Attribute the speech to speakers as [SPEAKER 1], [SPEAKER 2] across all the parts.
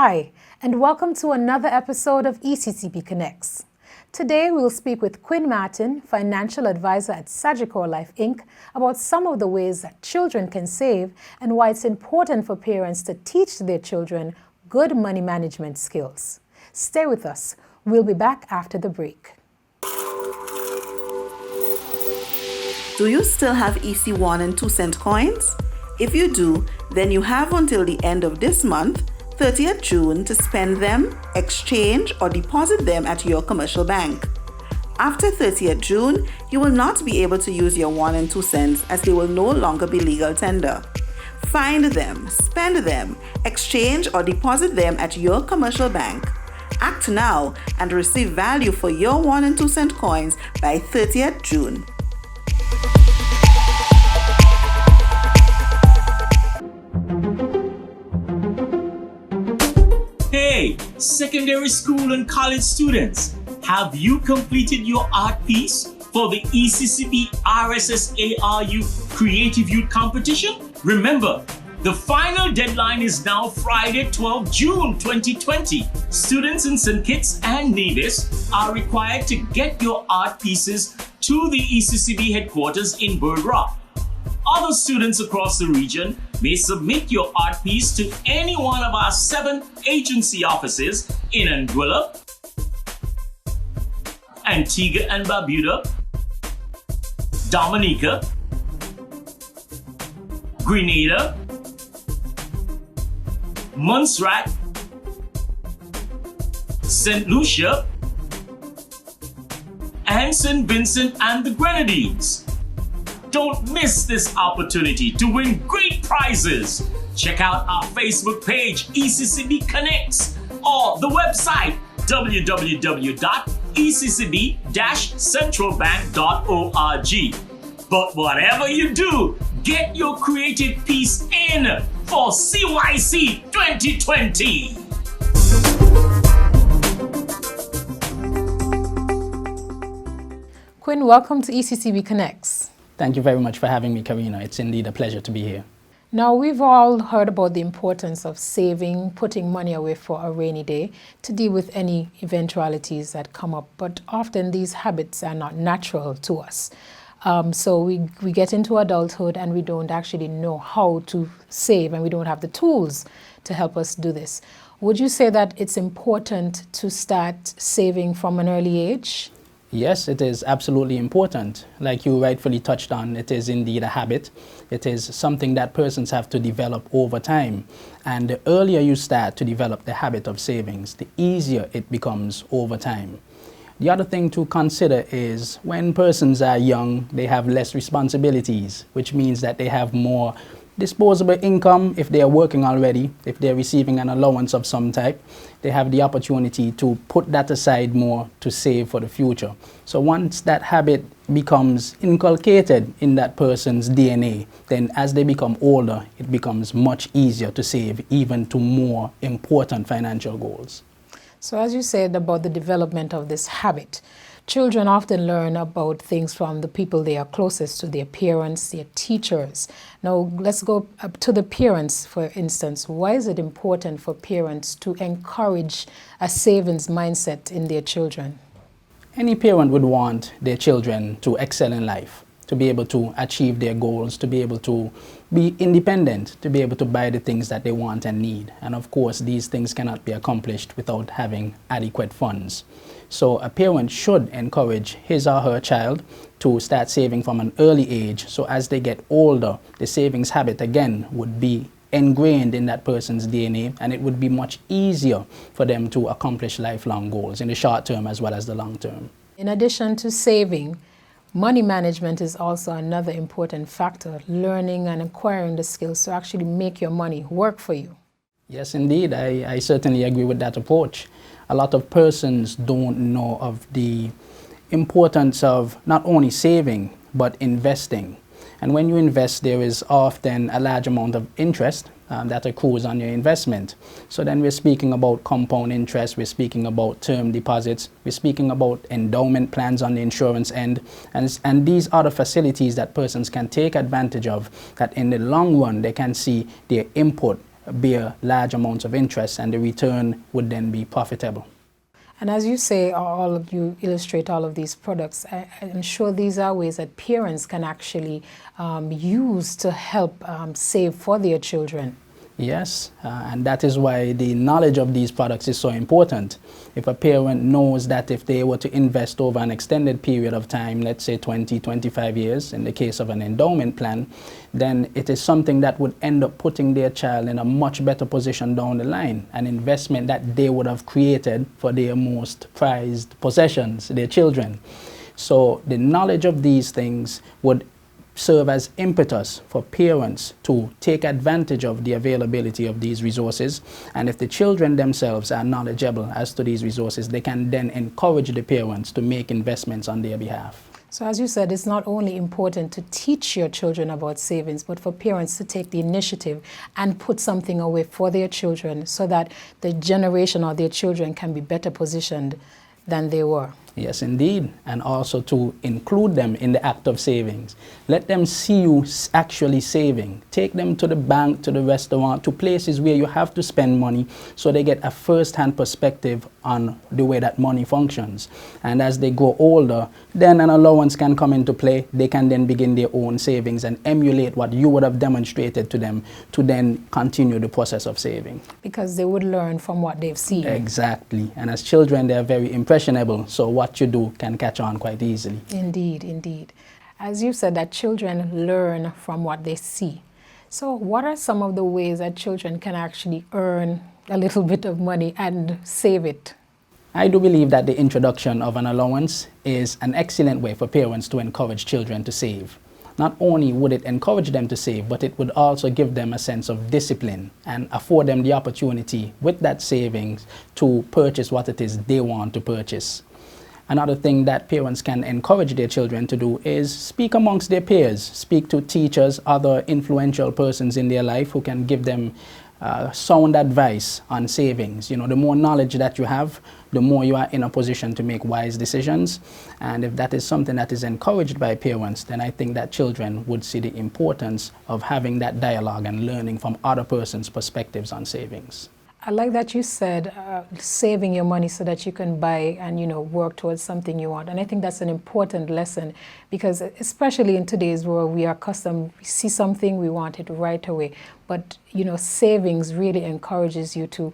[SPEAKER 1] Hi, and welcome to another episode of ECCB Connects. Today we'll speak with Quinn Martin, financial advisor at Sagicor Life Inc, about some of the ways that children can save and why it's important for parents to teach their children good money management skills. Stay with us. We'll be back after the break.
[SPEAKER 2] Do you still have EC 1 and 2 cent coins? If you do, then you have until the end of this month, 30th June, to spend them, exchange, or deposit them at your commercial bank. After 30th June, you will not be able to use your 1 and 2 cents as they will no longer be legal tender. Find them, spend them, exchange, or deposit them at your commercial bank. Act now and receive value for your 1 and 2 cent coins by 30th June.
[SPEAKER 3] Hey, secondary school and college students, have you completed your art piece for the ECCB RSSARU Creative Youth Competition? Remember, the final deadline is now Friday, 12 June 2020. Students in St. Kitts and Nevis are required to get your art pieces to the ECCB headquarters in Bird Rock. Other students across the region may submit your art piece to any one of our 7 agency offices in Anguilla, Antigua and Barbuda, Dominica, Grenada, Montserrat, St. Lucia, and St. Vincent and the Grenadines. Don't miss this opportunity to win great prizes. Check out our Facebook page, ECCB Connects, or the website, www.eccb-centralbank.org. But whatever you do, get your creative piece in for CYC 2020.
[SPEAKER 1] Quinn, welcome to ECCB Connects.
[SPEAKER 4] Thank you very much for having me, Karina. It's indeed a pleasure to be here.
[SPEAKER 1] Now, we've all heard about the importance of saving, putting money away for a rainy day to deal with any eventualities that come up, but often these habits are not natural to us. So we get into adulthood and we don't actually know how to save, and we don't have the tools to help us do this. Would you say that it's important to start saving from an early age?
[SPEAKER 4] Yes, it is absolutely important. Like you rightfully touched on, it is indeed a habit. It is something that persons have to develop over time. And the earlier you start to develop the habit of savings, the easier it becomes over time. The other thing to consider is when persons are young, they have less responsibilities, which means that they have more disposable income if they are working already. If they're receiving an allowance of some type, they have the opportunity to put that aside more to save for the future. So once that habit becomes inculcated in that person's DNA, then as they become older, it becomes much easier to save even to more important financial goals.
[SPEAKER 1] So as you said about the development of this habit, children often learn about things from the people they are closest to, their parents, their teachers. Now, let's go up to the parents, for instance. Why is it important for parents to encourage a savings mindset in their children?
[SPEAKER 4] Any parent would want their children to excel in life, to be able to achieve their goals, to be able to be independent, to be able to buy the things that they want and need. And of course, these things cannot be accomplished without having adequate funds. So a parent should encourage his or her child to start saving from an early age. So as they get older, the savings habit again would be ingrained in that person's DNA, and it would be much easier for them to accomplish lifelong goals in the short term as well as the long term.
[SPEAKER 1] In addition to saving, money management is also another important factor, learning and acquiring the skills to actually make your money work for you.
[SPEAKER 4] Yes, indeed. I certainly agree with that approach. A lot of persons don't know of the importance of not only saving, but investing. And when you invest, there is often a large amount of interest that accrues on your investment. So then we're speaking about compound interest, we're speaking about term deposits, we're speaking about endowment plans on the insurance end, and these are the facilities that persons can take advantage of, that in the long run they can see their input bear large amounts of interest, and the return would then be profitable.
[SPEAKER 1] And as you say, all of you illustrate all of these products, I'm sure these are ways that parents can actually use to help save for their children.
[SPEAKER 4] Yes, and that is why the knowledge of these products is so important. If a parent knows that if they were to invest over an extended period of time, let's say 20, 25 years, in the case of an endowment plan, then it is something that would end up putting their child in a much better position down the line, an investment that they would have created for their most prized possessions, their children. So the knowledge of these things would serve as impetus for parents to take advantage of the availability of these resources. And if the children themselves are knowledgeable as to these resources, they can then encourage the parents to make investments on their behalf.
[SPEAKER 1] So as you said, it's not only important to teach your children about savings, but for parents to take the initiative and put something away for their children so that the generation or their children can be better positioned than they were.
[SPEAKER 4] Yes, indeed. And also to include them in the act of savings. Let them see you actually saving. Take them to the bank, to the restaurant, to places where you have to spend money so they get a first-hand perspective on the way that money functions. And as they grow older, then an allowance can come into play. They can then begin their own savings and emulate what you would have demonstrated to them to then continue the process of saving.
[SPEAKER 1] Because they would learn from what they've seen.
[SPEAKER 4] Exactly. And as children, they're very impressionable. So what you do can catch on quite easily.
[SPEAKER 1] Indeed, indeed. As you said, that children learn from what they see. So what are some of the ways that children can actually earn a little bit of money and save it?
[SPEAKER 4] I do believe that the introduction of an allowance is an excellent way for parents to encourage children to save. Not only would it encourage them to save, but it would also give them a sense of discipline and afford them the opportunity with that savings to purchase what it is they want to purchase. Another thing that parents can encourage their children to do is speak amongst their peers, speak to teachers, other influential persons in their life who can give them sound advice on savings. You know, the more knowledge that you have, the more you are in a position to make wise decisions. And if that is something that is encouraged by parents, then I think that children would see the importance of having that dialogue and learning from other persons' perspectives on savings.
[SPEAKER 1] I like that you said saving your money so that you can buy and, you know, work towards something you want. And I think that's an important lesson because especially in today's world, we are accustomed, we see something, we want it right away. But, you know, savings really encourages you to,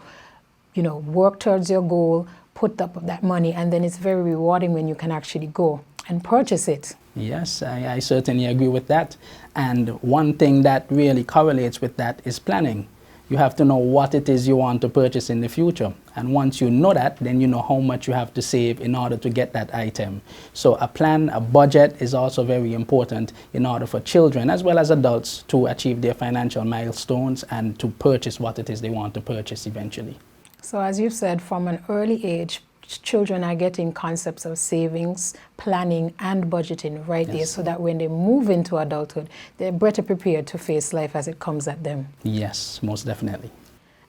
[SPEAKER 1] you know, work towards your goal, put up that money, and then it's very rewarding when you can actually go and purchase it.
[SPEAKER 4] Yes, I certainly agree with that. And one thing that really correlates with that is planning. You have to know what it is you want to purchase in the future. And once you know that, then you know how much you have to save in order to get that item. So a plan, a budget is also very important in order for children as well as adults to achieve their financial milestones and to purchase what it is they want to purchase eventually.
[SPEAKER 1] So as you said, from an early age, children are getting concepts of savings, planning, and budgeting right there so that when they move into adulthood, they're better prepared to face life as it comes at them.
[SPEAKER 4] Yes, most definitely.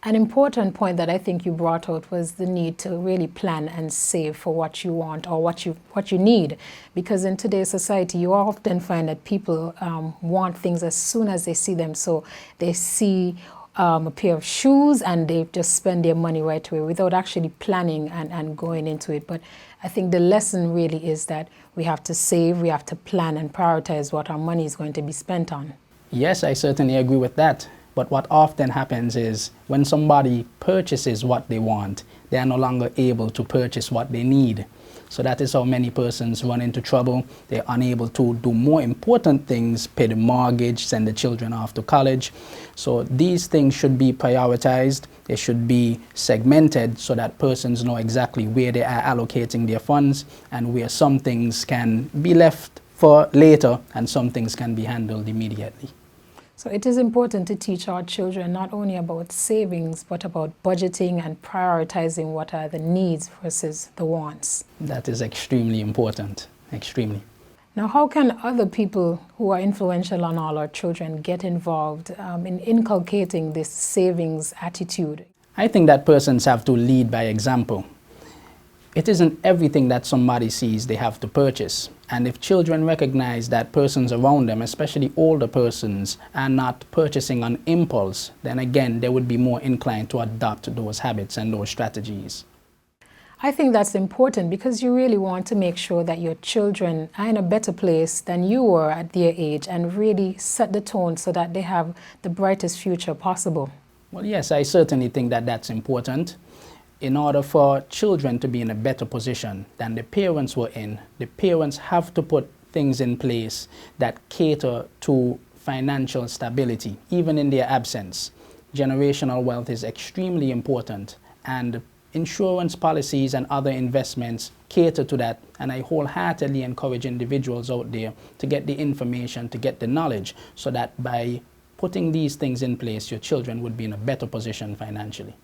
[SPEAKER 1] An important point that I think you brought out was the need to really plan and save for what you want or what you need. Because in today's society, you often find that people want things as soon as they see them. So they see a pair of shoes and they just spend their money right away without actually planning and going into it. But I think the lesson really is that we have to save, we have to plan and prioritize what our money is going to be spent on.
[SPEAKER 4] Yes, I certainly agree with that. But what often happens is when somebody purchases what they want, they are no longer able to purchase what they need. So that is how many persons run into trouble. They're unable to do more important things, pay the mortgage, send the children off to college. So these things should be prioritized. They should be segmented so that persons know exactly where they are allocating their funds and where some things can be left for later and some things can be handled immediately.
[SPEAKER 1] So it is important to teach our children not only about savings, but about budgeting and prioritizing what are the needs versus the wants.
[SPEAKER 4] That is extremely important, extremely.
[SPEAKER 1] Now, how can other people who are influential on all our children get involved in inculcating this savings attitude?
[SPEAKER 4] I think that persons have to lead by example. It isn't everything that somebody sees they have to purchase. And if children recognize that persons around them, especially older persons, are not purchasing on impulse, then again, they would be more inclined to adopt those habits and those strategies.
[SPEAKER 1] I think that's important because you really want to make sure that your children are in a better place than you were at their age and really set the tone so that they have the brightest future possible.
[SPEAKER 4] Well, yes, I certainly think that that's important. In order for children to be in a better position than the parents were in, the parents have to put things in place that cater to financial stability, even in their absence. Generational wealth is extremely important, and insurance policies and other investments cater to that, and I wholeheartedly encourage individuals out there to get the information, to get the knowledge, so that by putting these things in place, your children would be in a better position financially.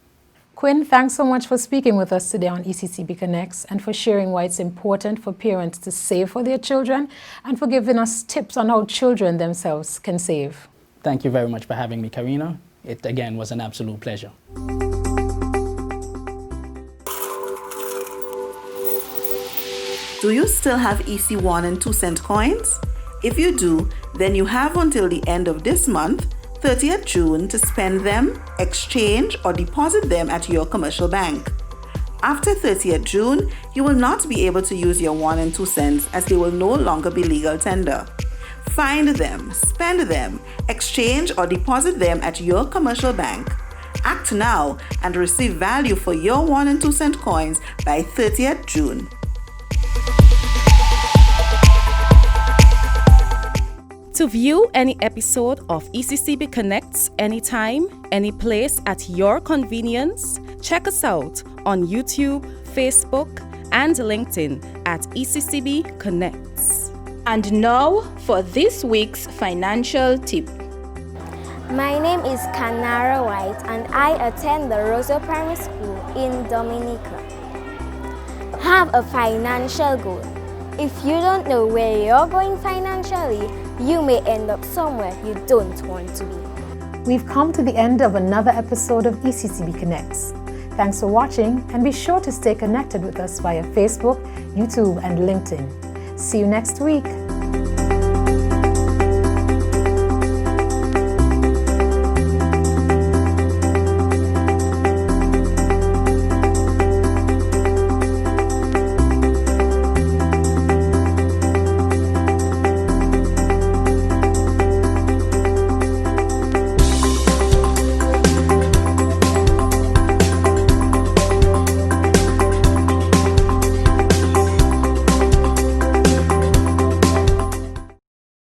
[SPEAKER 1] Quinn, thanks so much for speaking with us today on ECCB Connects and for sharing why it's important for parents to save for their children and for giving us tips on how children themselves can save.
[SPEAKER 4] Thank you very much for having me, Karina. It again was an absolute pleasure.
[SPEAKER 2] Do you still have EC1 and 2 cent coins? If you do, then you have until the end of this month, 30th June, to spend them, exchange, or deposit them at your commercial bank. After 30th June, you will not be able to use your 1 and 2 cents as they will no longer be legal tender. Find them, spend them, exchange, or deposit them at your commercial bank. Act now and receive value for your 1 and 2 cent coins by 30th June.
[SPEAKER 5] To view any episode of ECCB Connects anytime, any place at your convenience, check us out on YouTube, Facebook, and LinkedIn at ECCB Connects.
[SPEAKER 6] And now for this week's financial tip.
[SPEAKER 7] My name is Kanara White and I attend the Roseau Primary School in Dominica. Have a financial goal. If you don't know where you're going financially, you may end up somewhere you don't want to be.
[SPEAKER 1] We've come to the end of another episode of ECCB Connects. Thanks for watching, and be sure to stay connected with us via Facebook, YouTube, and LinkedIn. See you next week.